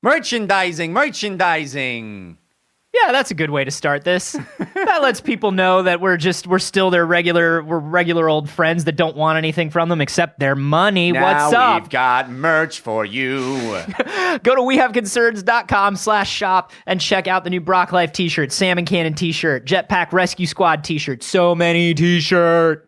Merchandising. Yeah, that's a good way to start this. That lets people know that we're still their regular old friends that don't want anything from them except their money. What's Now up? we've got merch for you. Go to wehaveconcerns.com/shop and check out the new Brock Life t-shirt, Salmon Cannon t-shirt, Jetpack Rescue Squad t-shirt, so many t-shirt.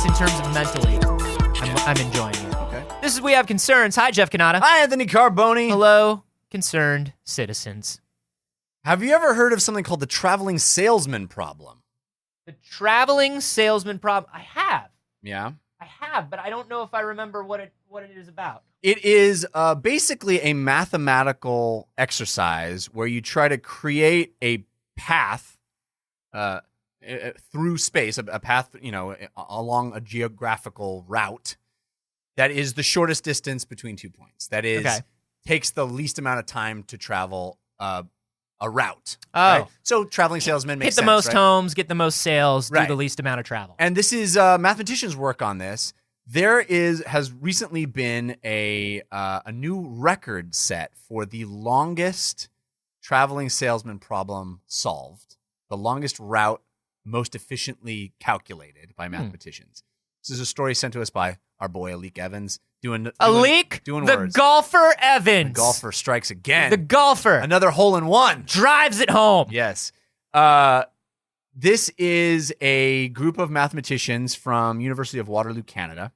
In terms of mentally, I'm enjoying it. Okay. This is We Have Concerns. Hi, Jeff Canada. Hi, Anthony Carboni. Hello, concerned citizens. Have you ever heard of something called the traveling salesman problem? The traveling salesman problem. I have. Yeah. I have, but I don't know if I remember what it is about. It is basically a mathematical exercise where you try to create a path through space, a path, along a geographical route that is the shortest distance between 2 points. That is, takes the least amount of time to travel a route. Oh. Right? So traveling salesman makes sense, hit the most right? homes, get the most sales, Right. do the least amount of travel. And this is mathematicians work on this. There has recently been a new record set for the longest traveling salesman problem solved, the longest route most efficiently calculated by mathematicians. This is a story sent to us by our boy Alik Evans. Doing the words. golfer Evans. The golfer strikes again. The golfer. Another hole in one. Drives it home. Yes. This is a group of mathematicians from University of Waterloo, Canada,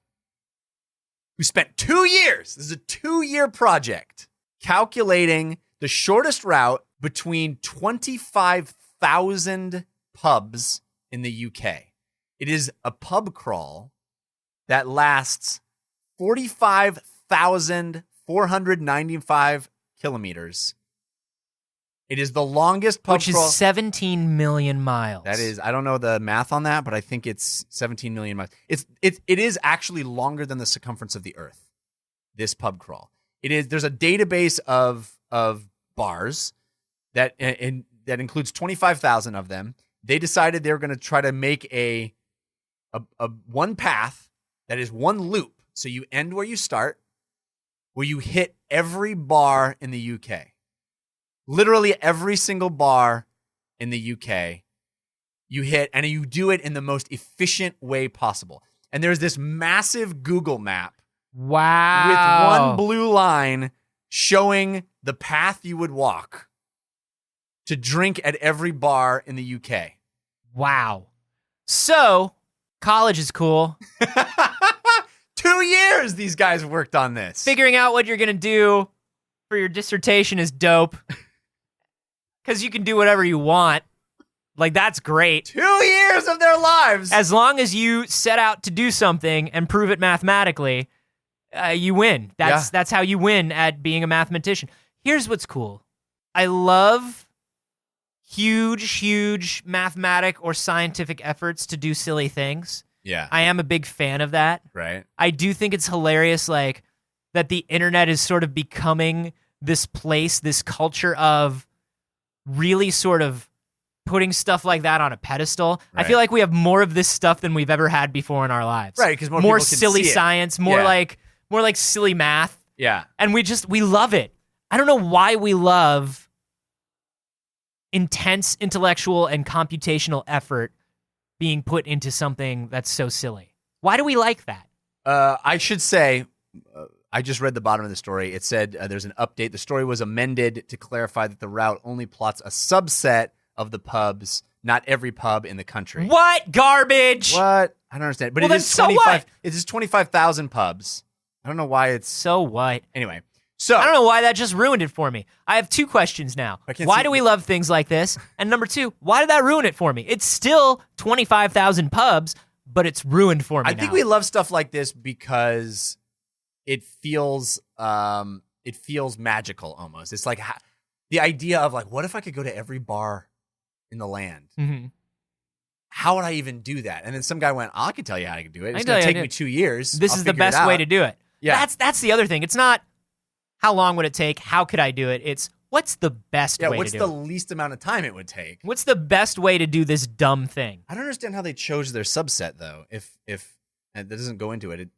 who spent 2 years, this is a 2-year project, calculating the shortest route between 25,000 pubs in the UK. It is a pub crawl that lasts 45,495 kilometers. It is the longest pub crawl. Which is 17 million miles. That is, I don't know the math on that, but I think it's 17 million miles. It is actually longer than the circumference of the Earth, this pub crawl. There's a database of bars that includes 25,000 of them. They decided they were going to try to make a one path that is one loop. So you end where you start, where you hit every bar in the UK. Literally every single bar in the UK you hit, and you do it in the most efficient way possible. And there's this massive Google map with one blue line showing the path you would walk to drink at every bar in the UK. Wow. So, college is cool. 2 years these guys worked on this. Figuring out what you're going to do for your dissertation is dope. Because you can do whatever you want. Like, that's great. 2 years of their lives. As long as you set out to do something and prove it mathematically, you win. That's how you win at being a mathematician. Here's what's cool. I love huge mathematic or scientific efforts to do silly things. Yeah. I am a big fan of that. Right. I do think it's hilarious, like, that the internet is sort of becoming this place, this culture of really sort of putting stuff like that on a pedestal. Right. I feel like we have more of this stuff than we've ever had before in our lives. Right, because more people can silly see it. science, more like silly math. Yeah. And we love it. I don't know why we love intense intellectual and computational effort being put into something that's so silly. Why do we like that? I should say, I just read the bottom of the story. It said there's an update. The story was amended to clarify that the route only plots a subset of the pubs, not every pub in the country. What garbage? What? I don't understand. But Well, it then is so 25. what? It is 25,000 pubs. I don't know why it's So what? anyway. So I don't know why that just ruined it for me. I have two questions now. I can't Why see- do we love things like this? And number two, why did that ruin it for me? It's still 25,000 pubs, but it's ruined for me I think now. we love stuff like this because it feels magical almost. It's like the idea of like, what if I could go to every bar in the land? Mm-hmm. How would I even do that? And then some guy went, I can tell you how to do it. It's can tell going to you take how to me 2 years. This I'll is the figure it best way out." to do it. Yeah. That's the other thing. It's not how long would it take? How could I do it? It's what's the best way to do it? What's the least amount of time it would take? What's the best way to do this dumb thing? I don't understand how they chose their subset though. If and that doesn't go into it.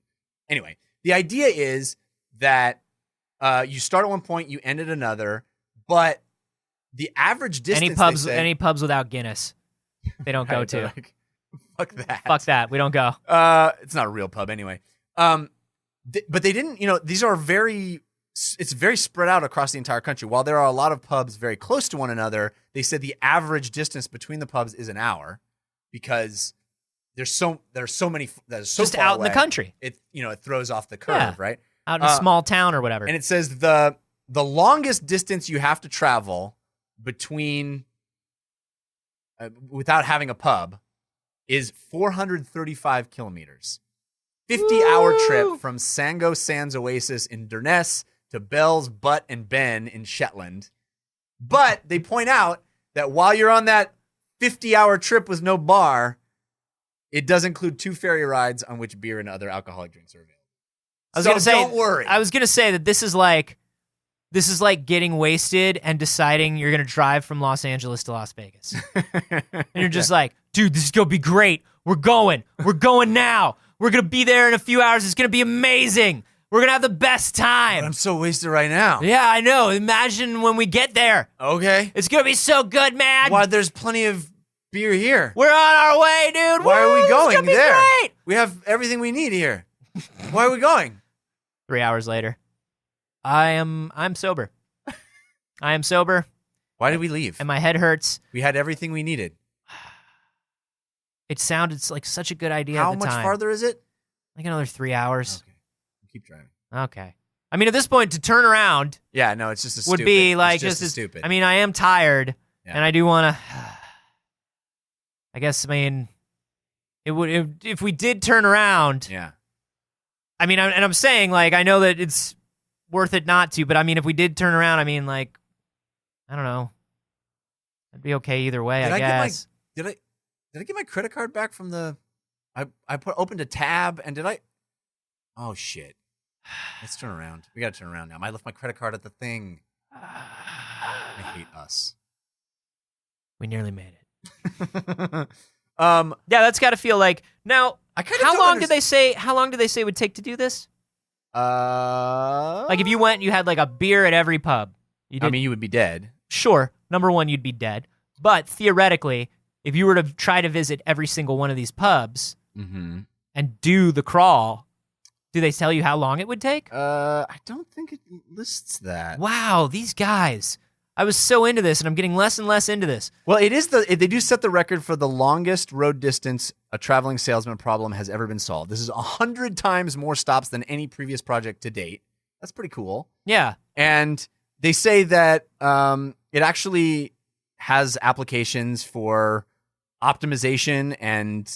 Anyway, the idea is that you start at one point, you end at another, but the average distance. Any pubs without Guinness, they don't go to. Like, fuck that. Fuck that. We don't go. It's not a real pub anyway. But they didn't. These are very. It's very spread out across the entire country. While there are a lot of pubs very close to one another, they said the average distance between the pubs is an hour, because there's so many that is so just far out away, in the country. It throws off the curve, right? Out in a small town or whatever. And it says the longest distance you have to travel between without having a pub is 435 kilometers. 50-hour trip from Sango Sands Oasis in Durness to Bell's Butt and Ben in Shetland. But they point out that while you're on that 50-hour trip with no bar, it does include 2 ferry rides on which beer and other alcoholic drinks are available. Don't worry. I was going to say that this is like getting wasted and deciding you're going to drive from Los Angeles to Las Vegas. And you're just like, dude, this is going to be great. We're going now. We're going to be there in a few hours. It's going to be amazing. We're going to have the best time. But I'm so wasted right now. Yeah, I know. Imagine when we get there. Okay. It's going to be so good, man. Why, there's plenty of beer here. We're on our way, dude. Why are we going it's gonna be there? Great. We have everything we need here. Why are we going? 3 hours later. I'm sober. I am sober. Why did we leave? And my head hurts. We had everything we needed. It sounded like such a good idea How at the much time. farther is it? Like another 3 hours. Okay. Keep driving. Okay. I mean, at this point, to turn around Yeah, no, it's just a would stupid. be like it's just just as stupid. I mean, I am tired, Yeah. and I do want to. I guess. I mean, it would if we did turn around. Yeah. I mean, I'm saying like I know that it's worth it not to, but I mean, if we did turn around, I mean, like, I don't know, I'd be okay either way. I guess. Did I get my credit card back from the? I opened a tab and did I? Oh shit! Let's turn around. We gotta turn around now. I left my credit card at the thing. I hate us. We nearly made it. Yeah, that's got to feel like now. How long did they say? How long did they say it would take to do this? Like if you went and you had like a beer at every pub. I mean, you would be dead. Sure. Number one, you'd be dead. But theoretically, if you were to try to visit every single one of these pubs and do the crawl, do they tell you how long it would take? I don't think it lists that. Wow, these guys. I was so into this, and I'm getting less and less into this. Well, they do set the record for the longest road distance a traveling salesman problem has ever been solved. This is 100 times more stops than any previous project to date. That's pretty cool. Yeah. And they say that it actually has applications for optimization and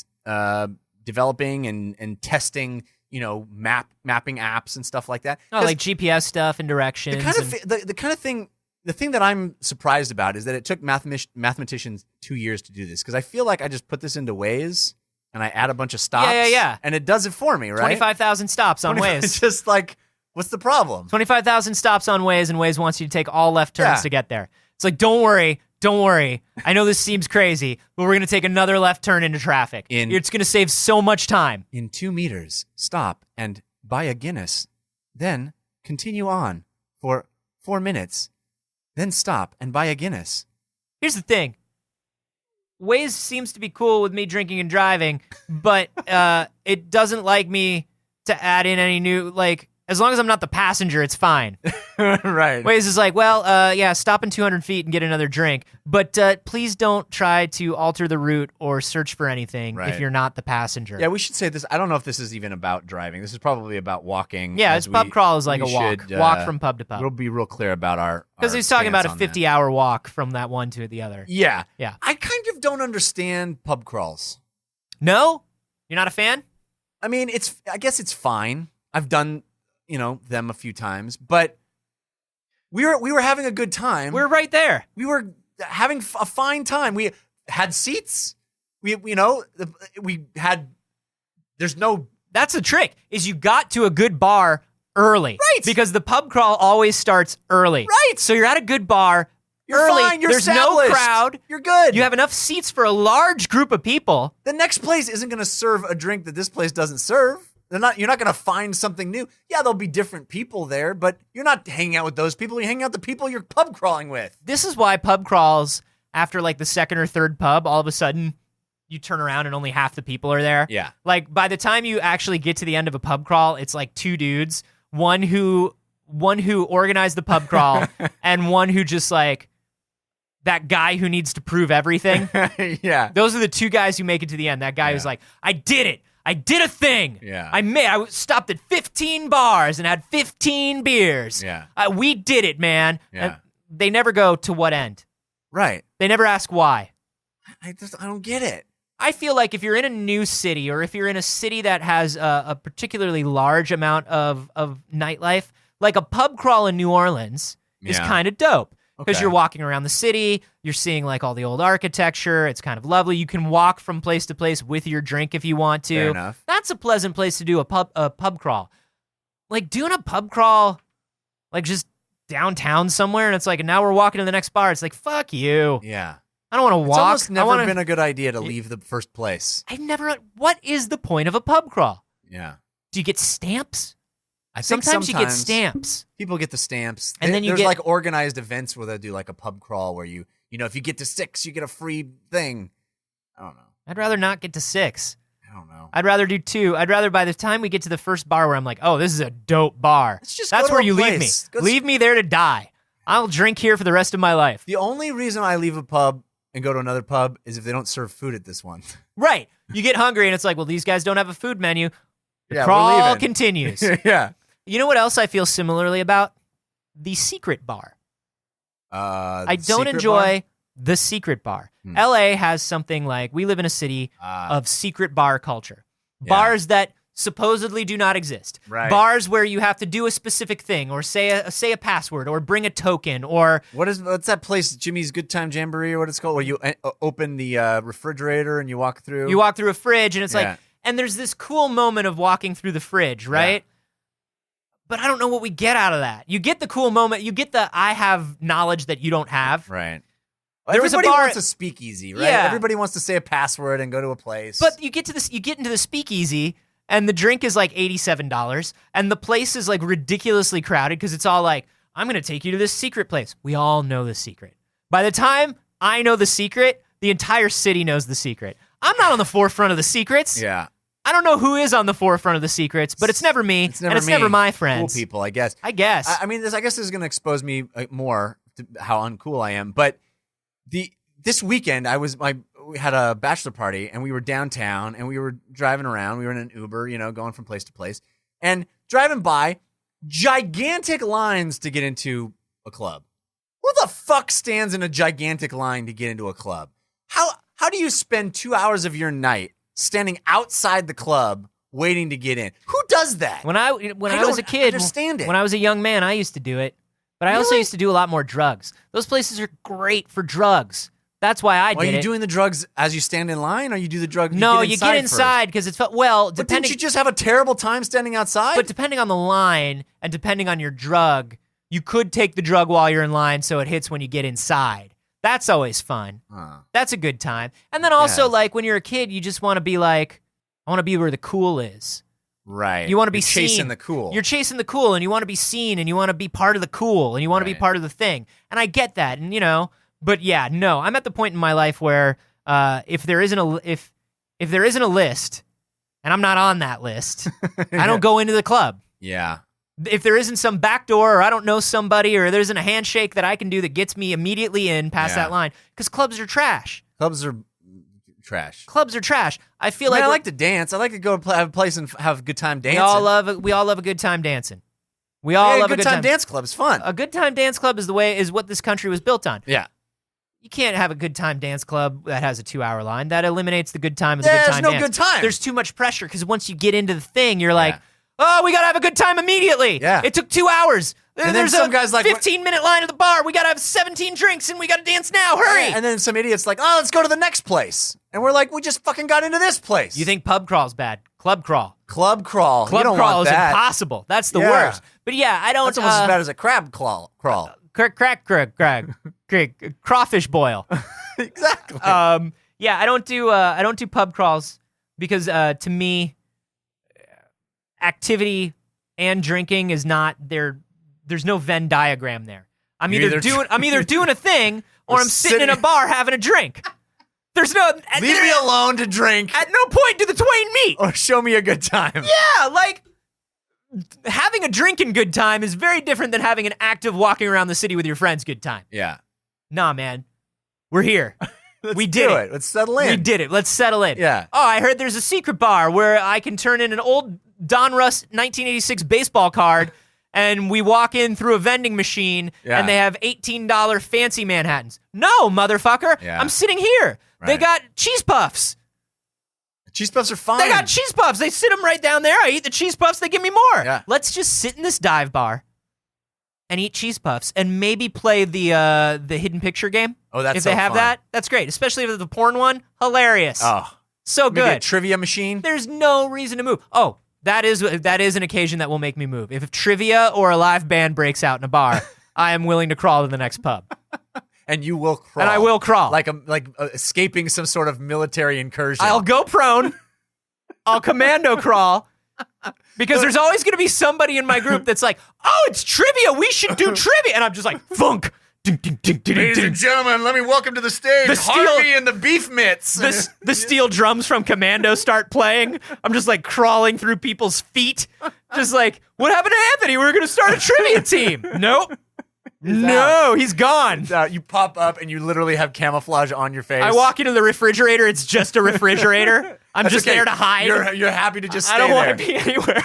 developing and testing, mapping apps and stuff like that. Oh, like GPS stuff and directions. The thing that I'm surprised about is that it took mathematicians 2 years to do this, because I feel like I just put this into Waze and I add a bunch of stops. Yeah. And it does it for me, right? 25,000 stops on Waze. It's just like, what's the problem? 25,000 stops on Waze, and Waze wants you to take all left turns to get there. It's like, don't worry. I know this seems crazy, but we're going to take another left turn into traffic. It's going to save so much time. In 2 meters, stop and buy a Guinness. Then continue on for 4 minutes. Then stop and buy a Guinness. Here's the thing. Waze seems to be cool with me drinking and driving, but it doesn't like me to add in any new, like, as long as I'm not the passenger, it's fine. Right. Waze is like, well, stop in 200 feet and get another drink, but please don't try to alter the route or search for anything if you're not the passenger. Yeah, we should say this. I don't know if this is even about driving. This is probably about walking. Yeah, this pub crawl is like a walk. Walk from pub to pub. We'll be real clear about our because he's talking about a 50-hour walk from that one to the other. Yeah. Yeah. I kind of don't understand pub crawls. No? You're not a fan? I mean, I guess it's fine. I've done them a few times, but we were having a good time. We're right there. We were having a fine time. We had seats. There's no. That's the trick. Is you got to a good bar early. Right. Because the pub crawl always starts early. Right. So you're at a good bar. You're early. fine. You're There's established. no crowd. You're good. You have enough seats for a large group of people. The next place isn't going to serve a drink that this place doesn't serve. You're not going to find something new. Yeah, there'll be different people there, but you're not hanging out with those people. You're hanging out with the people you're pub crawling with. This is why pub crawls, after like the second or third pub, all of a sudden you turn around and only half the people are there. Yeah. Like by the time you actually get to the end of a pub crawl, it's like two dudes, one who organized the pub crawl and one who just like that guy who needs to prove everything. Yeah. Those are the two guys who make it to the end. That guy who's like, I did it. I did a thing. Yeah. I stopped at 15 bars and had 15 beers. Yeah. We did it, man. Yeah. And they never go to what end. Right. They never ask why. I don't get it. I feel like if you're in a new city or if you're in a city that has a particularly large amount of nightlife, like a pub crawl in New Orleans is kind of dope. Because you're walking around the city, you're seeing like all the old architecture. It's kind of lovely. You can walk from place to place with your drink if you want to. Fair enough. That's a pleasant place to do a pub crawl. Like doing a pub crawl, like just downtown somewhere, and it's like, now we're walking to the next bar. It's like, fuck you. Yeah. I don't want to walk. It's almost never been a good idea to leave the first place. What is the point of a pub crawl? Yeah. Do you get stamps? I think Sometimes you get stamps. People get the stamps. And then there's like organized events where they do like a pub crawl where you know, if you get to 6, you get a free thing. I don't know. I'd rather not get to 6. I don't know. I'd rather do 2. I'd rather by the time we get to the first bar where I'm like, oh, this is a dope bar. That's where you leave me. Leave me there to die. I'll drink here for the rest of my life. The only reason I leave a pub and go to another pub is if they don't serve food at this one. Right. You get hungry and it's like, well, these guys don't have a food menu. The Yeah, crawl continues. Yeah. You know what else I feel similarly about? The secret bar. I don't enjoy the secret bar. LA has something like, we live in a city of secret bar culture. Bars that supposedly do not exist. Right. Bars where you have to do a specific thing or say a password or bring a token or... What's that place, Jimmy's Good Time Jamboree or what it's called, where you open the refrigerator and you walk through? You walk through a fridge and it's like... And there's this cool moment of walking through the fridge, right? Yeah. But I don't know what we get out of that. You get the cool moment. You get the I have knowledge that you don't have. Right. Everybody wants a speakeasy, right? Yeah. Everybody wants to say a password and go to a place. But you get into the speakeasy, and the drink is like $87, and the place is like ridiculously crowded because it's all like, I'm going to take you to this secret place. We all know the secret. By the time I know the secret, the entire city knows the secret. I'm not on the forefront of the secrets. Yeah. I don't know who is on the forefront of the secrets, but it's never me, and it's never my friends. Cool people, I guess. I guess. I mean, I guess this is going to expose me more to how uncool I am. But this weekend, we had a bachelor party, and we were downtown, and we were driving around. We were in an Uber, going from place to place, and driving by gigantic lines to get into a club. Who the fuck stands in a gigantic line to get into a club? How do you spend 2 hours of your night standing outside the club waiting to get in? Who does that? When I was a kid, understand it. When I was a young man, I used to do it. But I also used to do a lot more drugs. Those places are great for drugs. That's why I did it. Are you doing the drugs as you stand in line, or you do the drugs? No, you get inside because it's But didn't you just have a terrible time standing outside? But depending on the line and depending on your drug, you could take the drug while you're in line, so it hits when you get inside. That's always fun. That's a good time. And then also, like, when you're a kid, you just want to be like, I want to be where the cool is. Right. You want to be seen. Chasing the cool. You're chasing the cool, and you want to be seen, and you want to be part of the cool, and you want to be part of the thing. And I get that, and but yeah, no, I'm at the point in my life where if there isn't a list, and I'm not on that list, I don't go into the club. Yeah. If there isn't some back door, or I don't know somebody, or there isn't a handshake that I can do that gets me immediately in past that line, because clubs are trash. Clubs are trash. I feel like I like to dance. I like to go have a place and have a good time dancing. We all love a good time dancing. We all love a good time dance club is fun. A good time dance club is what this country was built on. Yeah. You can't have a good time dance club that has a 2-hour line. That eliminates the good time of the good time dance. There's no good time. There's too much pressure because once you get into the thing, you're like, oh, we got to have a good time immediately. Yeah. It took 2 hours. And There's then some guy's like, 15-minute line at the bar. We got to have 17 drinks and we got to dance now. Hurry. And then some idiot's like, oh, let's go to the next place. And we're like, we just fucking got into this place. You think pub crawl's bad? Club crawl. Club crawl. Club you don't crawl want is that. impossible. That's the Yeah. worst. But yeah, I don't. That's almost as bad as a crab crawl. Crawfish boil. Exactly. Yeah, I don't do pub crawls because to me, activity and drinking is not there. There's no Venn diagram there. I'm either doing a thing or I'm sitting in a bar having a drink. There's no leave me alone to drink. At no point do the twain meet. Or show me a good time. Yeah, like having a drinking good time is very different than having an active walking around the city with your friends good time. Yeah. Nah, man. We're here. We did it. Let's settle in. We did it. Let's settle in. Yeah. Oh, I heard there's a secret bar where I can turn in an old Don Russ 1986 baseball card and we walk in through a vending machine and they have $18 fancy Manhattans. No, motherfucker. Yeah. I'm sitting here. Right. They got cheese puffs. Cheese puffs are fine. They got cheese puffs. They sit them right down there. I eat the cheese puffs. They give me more. Yeah. Let's just sit in this dive bar and eat cheese puffs and maybe play the hidden picture game. Oh, that's if so they have fun. that, that's great. Especially if it's the porn one. Hilarious. Oh, so maybe a good. trivia machine. There's no reason to move. Oh, that is an occasion that will make me move. If trivia or a live band breaks out in a bar, I am willing to crawl to the next pub. And you will crawl. And I will crawl. Like escaping some sort of military incursion. I'll go prone. I'll commando crawl. Because there's always going to be somebody in my group that's like, oh, it's trivia. We should do trivia. And I'm just like, funk. Ding, ding, ding, ding, Ladies ding. and gentlemen, let me welcome to the stage Harvey and the Beef Mitts. The steel drums from Commando start playing. I'm just like crawling through people's feet. Just like, what happened to Anthony? We were going to start a trivia team. Nope. He's gone. You pop up and you literally have camouflage on your face. I walk into the refrigerator. It's just a refrigerator. I'm That's just okay. there to hide. You're happy to just stay I don't there. want to be anywhere.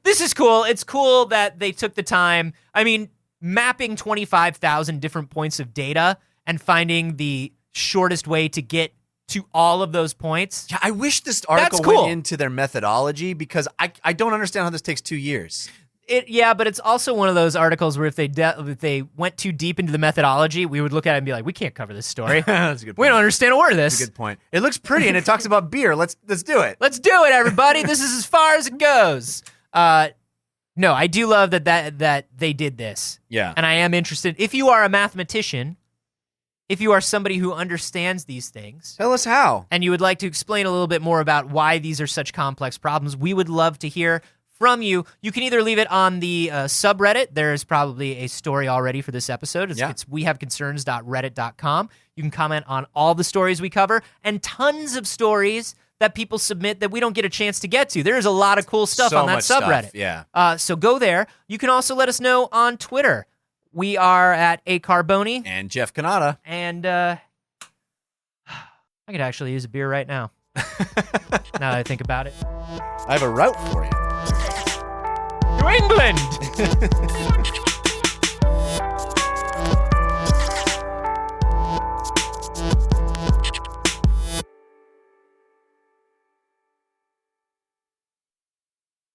This is cool. It's cool that they took the time. I mean, mapping 25,000 different points of data and finding the shortest way to get to all of those points. Yeah, I wish this article That's cool. went into their methodology because I don't understand how this takes 2 years. But it's also one of those articles where if they went too deep into the methodology, we would look at it and be like, we can't cover this story. That's a good point. We don't understand a word of this. That's a good point. It looks pretty and it talks about beer. Let's do it. Let's do it, everybody. This is as far as it goes. No, I do love that they did this. Yeah. And I am interested. If you are a mathematician, if you are somebody who understands these things, Tell us how. and you would like to explain a little bit more about why these are such complex problems, we would love to hear from you. You can either leave it on the subreddit. There's probably a story already for this episode. It's wehaveconcerns.reddit.com. You can comment on all the stories we cover and tons of stories that people submit that we don't get a chance to get to. There's a lot of cool stuff So on that much stuff, subreddit. yeah. So go there. You can also let us know on Twitter. We are at acarboni. And Jeff Kanata. And I could actually use a beer right now. Now that I think about it. I have a route for you. To England!